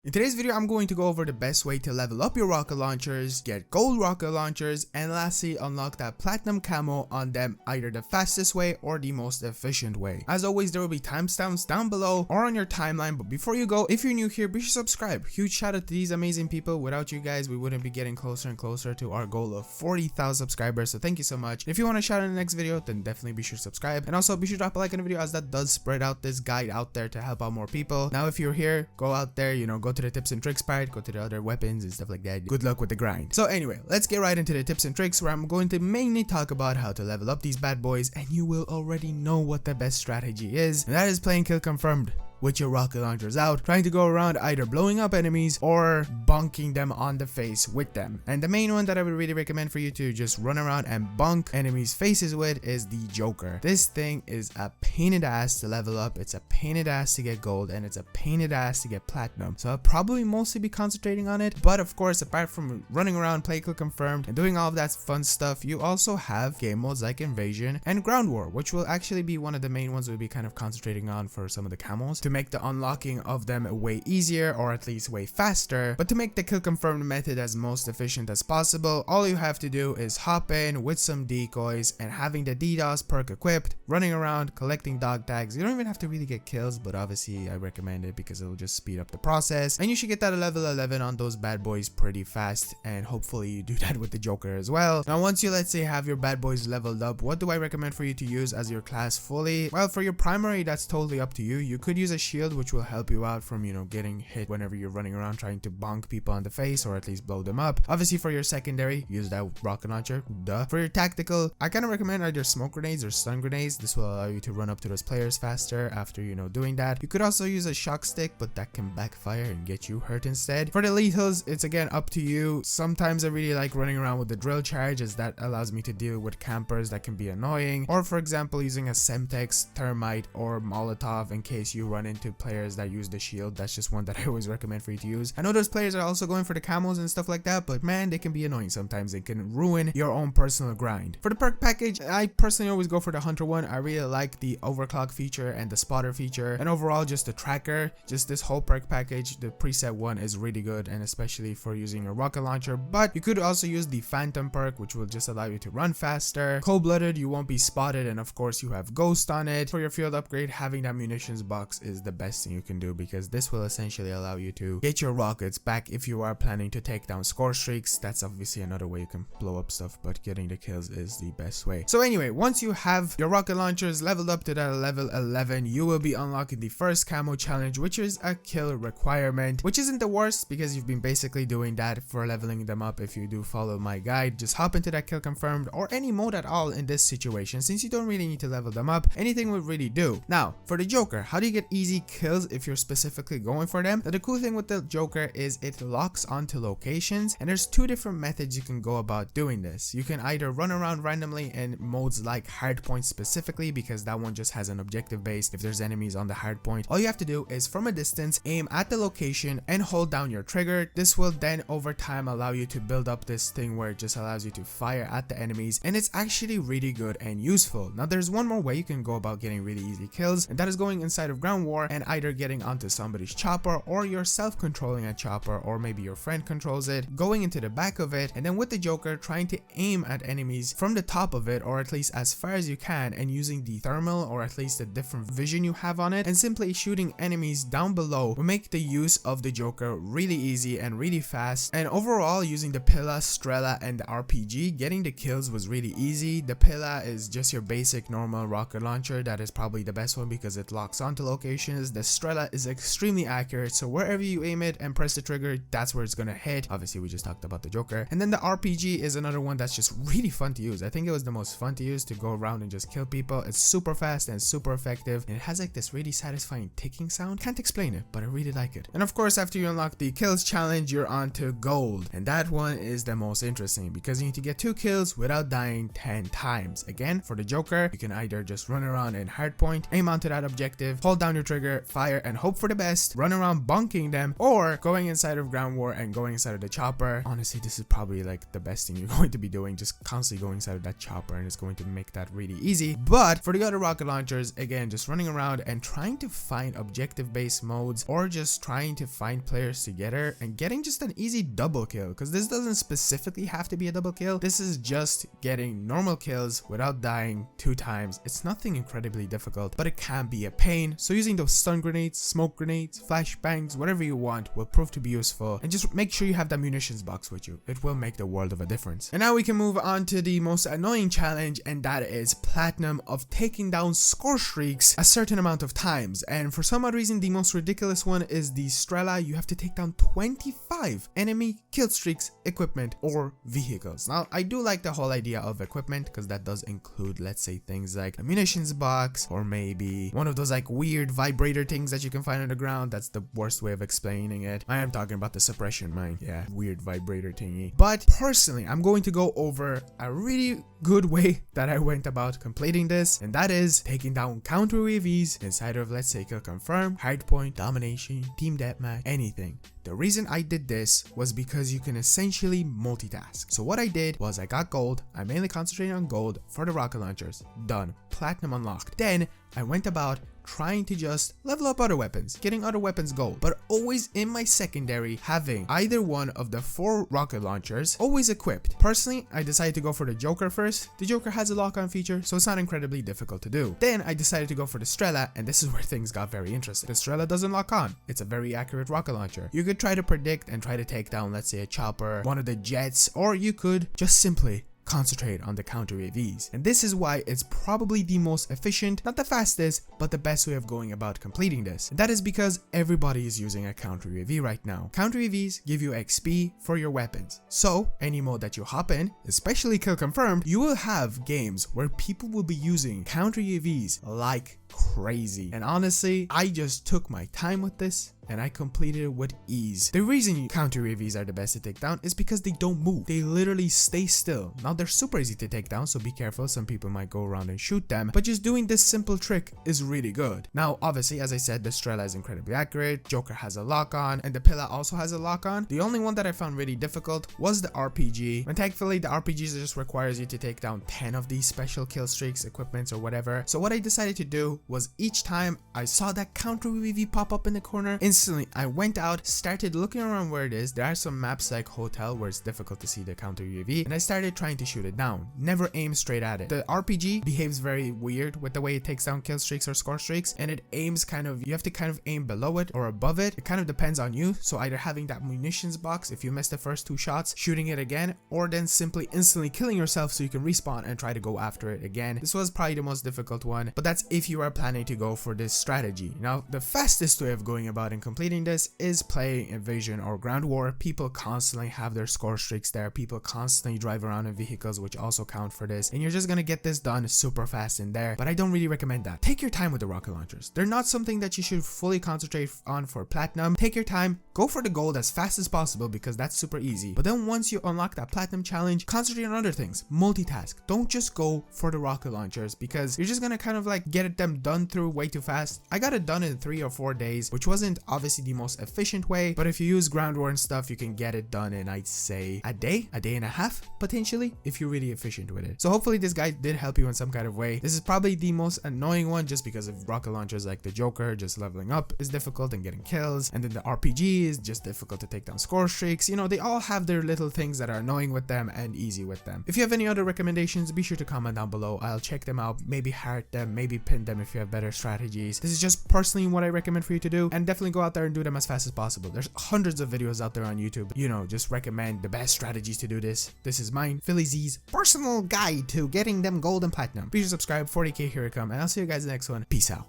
In today's video, I'm going to go over the best way to level up your rocket launchers, get gold rocket launchers, and lastly, unlock that platinum camo on them either the fastest way or the most efficient way. As always, there will be timestamps down below or on your timeline, but before you go, if you're new here, be sure to subscribe. Huge shout out to these amazing people. Without you guys, we wouldn't be getting closer and closer to our goal of 40,000 subscribers, so thank you so much. If you want to shout out in the next video, then definitely be sure to subscribe, and also be sure to drop a like on the video as that does spread out this guide out there to help out more people. Now, if you're here, go out there, go to the tips and tricks part, go to the other weapons and stuff like that. Good luck with the grind. So anyway, let's get right into the tips and tricks where I'm going to mainly talk about how to level up these bad boys, and you will already know what the best strategy is, and that is playing kill confirmed with your rocket launchers out, trying to go around either blowing up enemies or bonking them on the face with them. And the main one that I would really recommend for you to just run around and bonk enemies' faces with is the Joker. This thing is a pain in the ass to level up, it's a pain in the ass to get gold, and it's a pain in the ass to get platinum. So I'll probably mostly be concentrating on it, but of course, apart from running around, play kill confirmed, and doing all of that fun stuff, you also have game modes like Invasion and Ground War, which will actually be one of the main ones we'll be kind of concentrating on for some of the camos to make the unlocking of them way easier, or at least way faster. But to make the kill confirmed method as most efficient as possible, all you have to do is hop in with some decoys and having the DDoS perk equipped, running around collecting dog tags. You don't even have to really get kills, but obviously I recommend it because it'll just speed up the process, and you should get that level 11 on those bad boys pretty fast, and hopefully you do that with the Joker as well. Now, once you, let's say, have your bad boys leveled up, what do I recommend for you to use as your class fully? Well, for your primary, that's totally up to you. You could use a shield, which will help you out from getting hit whenever you're running around trying to bonk people on the face or at least blow them up. Obviously, for your secondary, use that rocket launcher, duh. For your tactical, I kind of recommend either smoke grenades or stun grenades. This will allow you to run up to those players faster after doing that. You could also use a shock stick, but that can backfire and get you hurt instead. For the lethals, it's again up to you. Sometimes I really like running around with the drill charge, as that allows me to deal with campers that can be annoying, or for example using a Semtex, Thermite, or Molotov in case you run into players that use the shield. That's just one that I always recommend for you to use. I know those players are also going for the camos and stuff like that, but man, they can be annoying sometimes. They can ruin your own personal grind. For the perk package, I personally always go for the hunter one. I really like the overclock feature and the spotter feature, and overall just the tracker. Just this whole perk package, the preset one is really good, and especially for using a rocket launcher. But you could also use the phantom perk, which will just allow you to run faster. Cold-blooded, you won't be spotted, and of course you have ghost on it. For your field upgrade, having that munitions box is the best thing you can do, because this will essentially allow you to get your rockets back if you are planning to take down score streaks. That's obviously another way you can blow up stuff, but getting the kills is the best way. So anyway, once you have your rocket launchers leveled up to that level 11, you will be unlocking the first camo challenge, which is a kill requirement, which isn't the worst because you've been basically doing that for leveling them up. If you do follow my guide, just hop into that kill confirmed or any mode at all in this situation, since you don't really need to level them up. Anything will really do. Now, for the Joker, how do you get easy kills if you're specifically going for them? Now, the cool thing with the Joker is it locks onto locations, and there's two different methods you can go about doing this. You can either run around randomly in modes like hardpoint specifically, because that one just has an objective base. If there's enemies on the hardpoint, all you have to do is from a distance aim at the location and hold down your trigger. This will then over time allow you to build up this thing where it just allows you to fire at the enemies, and it's actually really good and useful. Now, there's one more way you can go about getting really easy kills, and that is going inside of Ground War and either getting onto somebody's chopper, or yourself controlling a chopper, or maybe your friend controls it, going into the back of it, and then with the Joker trying to aim at enemies from the top of it, or at least as far as you can, and using the thermal or at least the different vision you have on it, and simply shooting enemies down below will make the use of the Joker really easy and really fast. And overall, using the Pilla, Strela, and the RPG, getting the kills was really easy. The Pilla is just your basic normal rocket launcher. That is probably the best one because it locks onto locations. The Strela is extremely accurate, so wherever you aim it and press the trigger, that's where it's gonna hit. Obviously, we just talked about the Joker. And then the RPG is another one that's just really fun to use. I think it was the most fun to use, to go around and just kill people. It's super fast and super effective, and it has like this really satisfying ticking sound. Can't explain it, but I really like it. And of course, after you unlock the kills challenge, you're on to gold, and that one is the most interesting because you need to get 2 kills without dying 10 times. Again, for the Joker, you can either just run around in hardpoint, aim onto that objective, hold down your trigger, fire, and hope for the best, run around bonking them, or going inside of ground war and going inside of the chopper. Honestly, this is probably like the best thing you're going to be doing, just constantly going inside of that chopper, and it's going to make that really easy. But for the other rocket launchers, again, just running around and trying to find objective based modes, or just trying to find players together and getting just an easy double kill, because this doesn't specifically have to be a double kill. This is just getting normal kills without dying 2 times. It's nothing incredibly difficult, but it can be a pain. So using those stun grenades, smoke grenades, flashbangs, whatever you want will prove to be useful, and just make sure you have that munitions box with you. It will make the world of a difference. And now we can move on to the most annoying challenge, and that is platinum of taking down score streaks a certain amount of times. And for some odd reason, the most ridiculous one is the Strela. You have to take down 25 enemy kill streaks, equipment, or vehicles. Now, I do like the whole idea of equipment, because that does include, let's say, things like a munitions box, or maybe one of those like weird vibrator things that you can find on the ground. That's the worst way of explaining it. I am talking about the suppression mine. Yeah, weird vibrator thingy. But personally, I'm going to go over a really good way that I went about completing this, and that is taking down counter UAVs inside of, let's say, kill confirm, hardpoint, domination, team deathmatch, anything. The reason I did this was because you can essentially multitask. So what I did was I got gold. I mainly concentrated on gold for the rocket launchers. Done. Platinum unlocked. Then I went about trying to just level up other weapons, getting other weapons gold, but always in my secondary having either one of the 4 rocket launchers always equipped. Personally, I decided to go for the Joker first. The Joker has a lock-on feature, so it's not incredibly difficult to do. Then I decided to go for the Strela, and this is where things got very interesting. The Strela doesn't lock on. It's a very accurate rocket launcher. You could try to predict and try to take down, let's say, a chopper, one of the jets, or you could just simply concentrate on the counter UAVs. And this is why it's probably the most efficient, not the fastest, but the best way of going about completing this. And that is because everybody is using a counter UAV right now. Counter UAVs give you XP for your weapons. So any mode that you hop in, especially kill confirmed, you will have games where people will be using counter UAVs like crazy. And honestly, I just took my time with this and I completed it with ease. The reason counter UAVs are the best to take down is because they don't move. They literally stay still. Now they're super easy to take down, so be careful. Some people might go around and shoot them, but just doing this simple trick is really good. Now, obviously, as I said, the Strela is incredibly accurate. Joker has a lock on, and the Pilla also has a lock on. The only one that I found really difficult was the RPG, and thankfully the RPG just requires you to take down 10 of these special kill streaks, equipments, or whatever. So what I decided to do was each time I saw that counter UAV pop up in the corner, instantly I went out, started looking around where it is. There are some maps like Hotel where it's difficult to see the counter UAV, and I started trying to shoot it down. Never aim straight at it. The RPG behaves very weird with the way it takes down kill streaks or score streaks, and it aims kind of, you have to kind of aim below it or above it. It kind of depends on you. So either having that munitions box if you miss the first 2 shots, shooting it again, or then simply instantly killing yourself so you can respawn and try to go after it again. This was probably the most difficult one, but that's if you are planning to go for this strategy. Now, the fastest way of going about and completing this is playing Invasion or Ground War. People constantly have their score streaks there. People constantly drive around in vehicles, which also count for this, and you're just gonna get this done super fast in there. But I don't really recommend that. Take your time with the rocket launchers. They're not something that you should fully concentrate on for platinum. Take your time, go for the gold as fast as possible because that's super easy. But then once you unlock that platinum challenge, concentrate on other things. Multitask. Don't just go for the rocket launchers because you're just gonna kind of like get them done through way too fast. I got it done in 3 or 4 days, which wasn't obviously the most efficient way, but if you use ground war and stuff, you can get it done in, I'd say, a day and a half potentially, if you're really efficient with it. So hopefully this guide did help you in some kind of way. This is probably the most annoying one just because of rocket launchers like the Joker. Just leveling up is difficult and getting kills, and then the RPG is just difficult to take down score streaks. You know, they all have their little things that are annoying with them and easy with them. If you have any other recommendations, be sure to comment down below. I'll check them out, maybe heart them, maybe pin them if you have better strategies. This is just personally what I recommend for you to do, and definitely go out there and do them as fast as possible. There's hundreds of videos out there on YouTube, you know, just recommend the best strategies to do this. This is mine, Philly Z's personal guide to getting them gold and platinum. Be sure to subscribe. 40k, here I come, and I'll see you guys in the next one. Peace out.